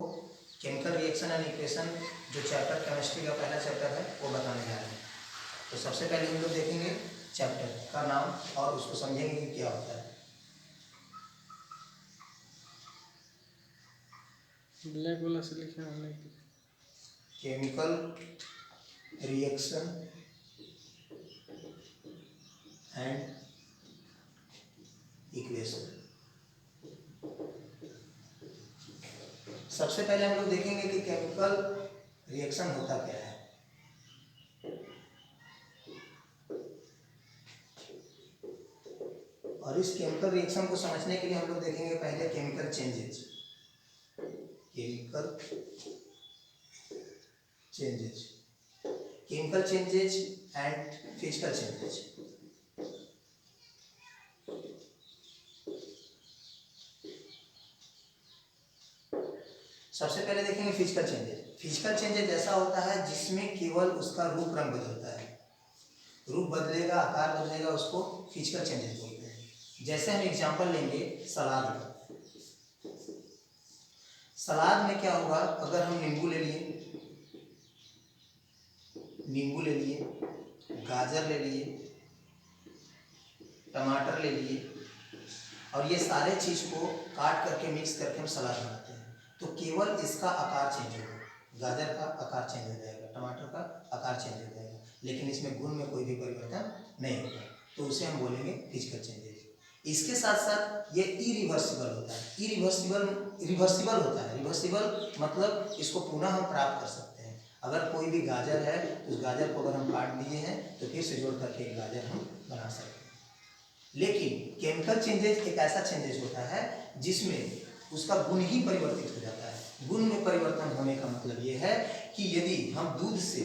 Chemical reaction and equation जो chapter chemistry का पहला चैप्टर है वो बताने जा रहे हैं। तो सबसे पहले हम लोग देखेंगे चैप्टर का नाम और उसको समझेंगे कि क्या होता है। ब्लैक वाला से लिखे हमने केमिकल रिएक्शन एंड इक्वेशन। सबसे पहले हम लोग देखेंगे कि केमिकल रिएक्शन होता क्या है। और इस केमिकल रिएक्शन को समझने के लिए हम लोग देखेंगे पहले chemical changes and physical changes. सबसे पहले देखेंगे फिजिकल चेंजेज ऐसा होता है जिसमें केवल उसका रूप रंग बदलता है, रूप बदलेगा, आकार बदलेगा, उसको फिजिकल चेंजेस बोलते हैं। जैसे हम एग्जांपल लेंगे सलाद का। सलाद में क्या होगा, अगर हम नींबू ले लिए, गाजर ले लिए, टमाटर ले लिए और ये सारे चीज को काट करके मिक्स करके हम सलाद बनाते हैं, तो केवल इसका आकार चेंज होगा। गाजर का आकार चेंज हो जाएगा, टमाटर का आकार चेंज हो जाएगा, लेकिन इसमें गुण में कोई भी परिवर्तन नहीं होगा, तो उसे हम बोलेंगे फिजिकल चेंजेस। इसके साथ साथ ये इरिवर्सिबल होता है। रिवर्सिबल होता है। रिवर्सिबल मतलब इसको पुनः हम प्राप्त कर सकते हैं। अगर कोई भी गाजर है तो उस गाजर को अगर हम काट दिए हैं तो फिर से जोड़ करके एक गाजर हम बना सकते हैं। लेकिन केमिकल चेंजेस एक ऐसा चेंजेस होता है जिसमें उसका गुण ही परिवर्तित हो जाता है। गुण में परिवर्तन होने का मतलब यह है कि यदि हम दूध से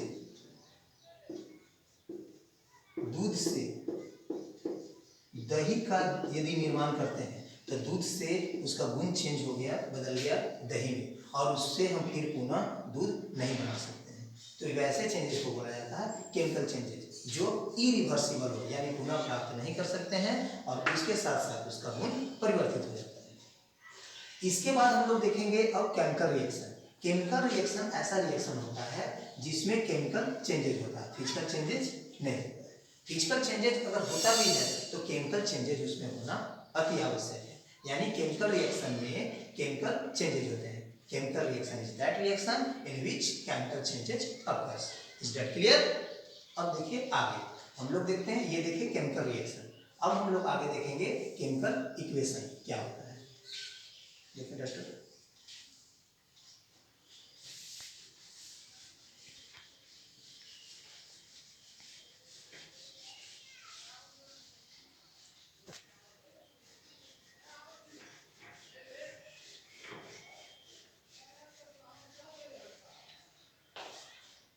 दही का यदि निर्माण करते हैं तो दूध से उसका गुण चेंज हो गया, बदल गया दही में, और उससे हम फिर पुनः दूध नहीं बना सकते हैं। तो वैसे चेंजेस को बोला जाता है केमिकल चेंजेस, जो इरिवर्सिबल हो, यानी पुनः प्राप्त नहीं कर सकते हैं और उसके साथ साथ उसका गुण परिवर्तित हो जाता है। इसके बाद हम लोग देखेंगे अब केमिकल रिएक्शन। केमिकल रिएक्शन ऐसा रिएक्शन होता है जिसमें केमिकल चेंजेस होता है, फिजिकल चेंजेस नहीं होता है। फिजिकल चेंजेस अगर होता भी है तो केमिकल चेंजेस उसमें होना अति आवश्यक है। यानी केमिकल रिएक्शन में केमिकल चेंजेस होते हैं। Chemical reaction is that reaction in which chemical changes occurs. Is that clear? अब देखिए आगे हम लोग देखते हैं, ये देखिए केमिकल रिएक्शन। अब हम लोग आगे देखेंगे केमिकल इक्वेशन क्या होता है। देखिए डॉक्टर,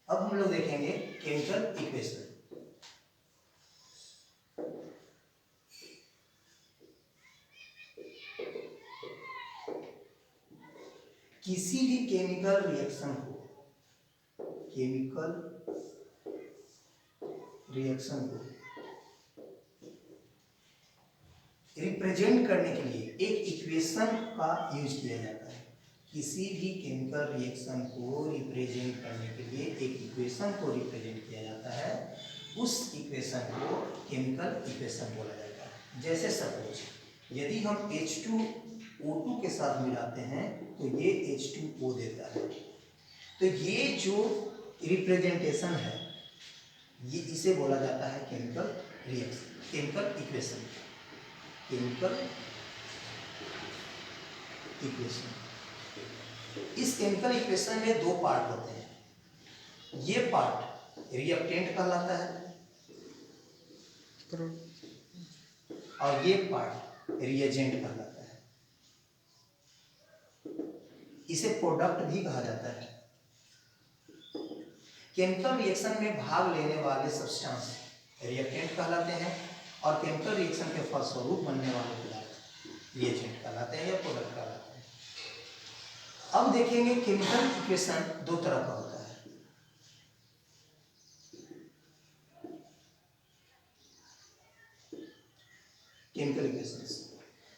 अब हम लोग देखेंगे केमिकल इक्वेशन। किसी भी केमिकल रिएक्शन को रिप्रेजेंट करने के लिए एक इक्वेशन का यूज किया जाता है। किसी भी केमिकल रिएक्शन को रिप्रेजेंट करने के लिए एक इक्वेशन को रिप्रेजेंट किया जाता है। उस इक्वेशन को केमिकल इक्वेशन बोला जाता है। जैसे सपोज यदि हम H2O2 के साथ मिलाते हैं तो ये H2O देता है, तो ये जो रिप्रेजेंटेशन है ये इसे बोला जाता है केमिकल रिएक्शन, केमिकल इक्वेशन। इस केमिकल इक्वेशन में दो पार्ट होते हैं। ये पार्ट रिएक्टेंट कहलाता है और ये पार्ट रिएजेंट कहलाता है। इसे प्रोडक्ट भी कहा जाता है। केमिकल रिएक्शन में भाग लेने वाले सब्सटेंस रिएक्टेंट कहलाते हैं और केमिकल रिएक्शन के फलस्वरूप बनने वाले पदार्थ रिएजेंट कहलाते हैं या प्रोडक्ट कहलाते हैं। अब देखेंगे केमिकल इक्वेशन दो तरह का होता है। केमिकल इक्वेशन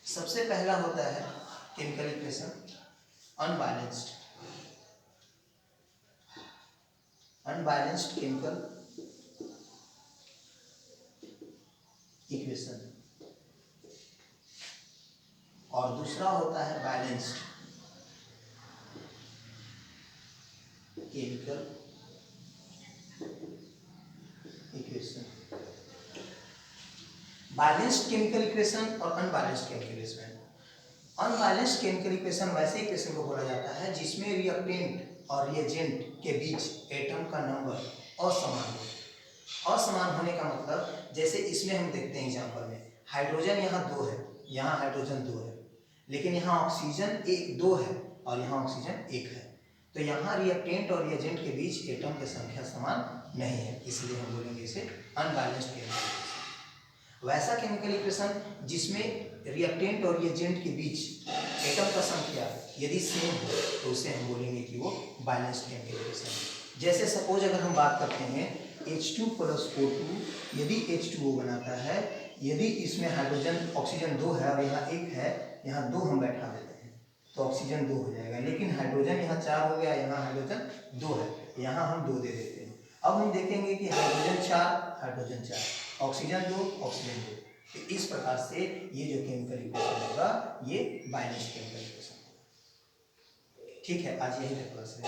सबसे पहला होता है chemical equation unbalanced. Unbalanced chemical equation, और दूसरा होता है balanced chemical equation. Balanced chemical equation और unbalanced chemical equation. Unbalanced chemical equation वैसे इक्वेशन को बोला जाता है जिसमें रिएक्टेंट और रिएजेंट के बीच एटम का नंबर असमान हो। असमान होने का मतलब जैसे इसमें हम देखते हैं एग्जांपल में, हाइड्रोजन यहाँ 2 है, यहाँ हाइड्रोजन 2 है, लेकिन यहाँ ऑक्सीजन 2 है और यहाँ ऑक्सीजन 1 है। तो यहाँ रिएक्टेंट और रिएजेंट के बीच एटम की संख्या समान नहीं है, इसलिए हम बोलेंगे इसे अनबैलेंस्ड केमिकल इक्वेशन। वैसा केमिकल इक्वेशन जिसमें रिएक्टेंट और रिएजेंट के बीच एटम का संख्या यदि सेम हो तो उसे हम बोलेंगे कि वो बैलेंस्ड केमिकल इक्वेशन है। जैसे सपोज अगर हम बात करते हैं H2 + O2 यदि H2O बनाता है, यदि इसमें हाइड्रोजन ऑक्सीजन 2 है और यहाँ 1 है, यहाँ 2 हम बैठा देते हैं तो ऑक्सीजन 2 हो जाएगा, लेकिन हाइड्रोजन यहाँ 4 हो गया, यहाँ हाइड्रोजन 2 है, यहाँ हम 2 दे देते हैं। अब हम देखेंगे कि हाइड्रोजन 4 ऑक्सीजन 2 ऑक्सीजन 2, तो इस प्रकार से ये जो केमिकल इक्वेशन होगा ये बैलेंस्ड केमिकल इक्वेशन होगा। ठीक है, आज यही तक क्लास है।